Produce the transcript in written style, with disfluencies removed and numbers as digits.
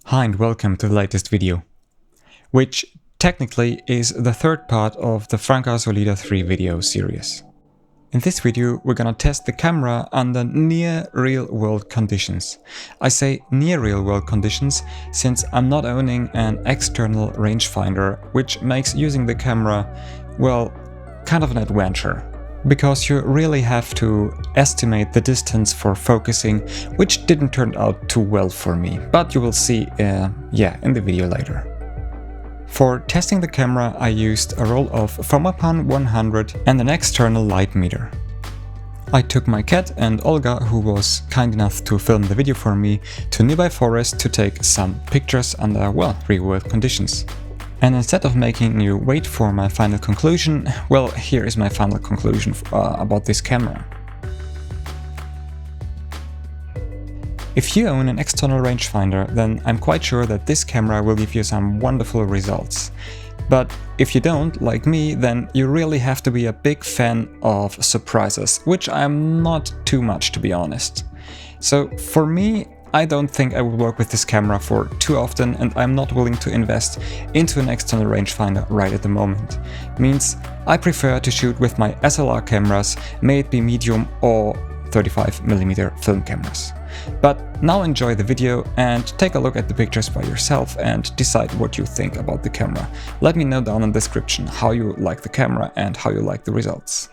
Hi and welcome to the latest video, which technically is the third part of the Franka Solida III video series. In this video we're gonna test the camera under near real-world conditions. I say near real-world conditions since I'm not owning an external rangefinder, which makes using the camera, well, kind of an adventure. Because you really have to estimate the distance for focusing, which didn't turn out too well for me, but you will see in the video later. For testing the camera I used a roll of Photoshop 100 and an external light meter. I took my cat and Olga, who was kind enough to film the video for me, to a nearby forest to take some pictures under, well, real-world conditions. And instead of making you wait for my final conclusion, well, here is my final conclusion about this camera. If you own an external rangefinder, then I'm quite sure that this camera will give you some wonderful results. But if you don't, like me, then you really have to be a big fan of surprises, which I'm not too much, to be honest. So for me, I don't think I will work with this camera for too often, and I'm not willing to invest into an external rangefinder right at the moment. Means I prefer to shoot with my SLR cameras, may it be medium or 35mm film cameras. But now enjoy the video and take a look at the pictures by yourself and decide what you think about the camera. Let me know down in the description how you like the camera and how you like the results.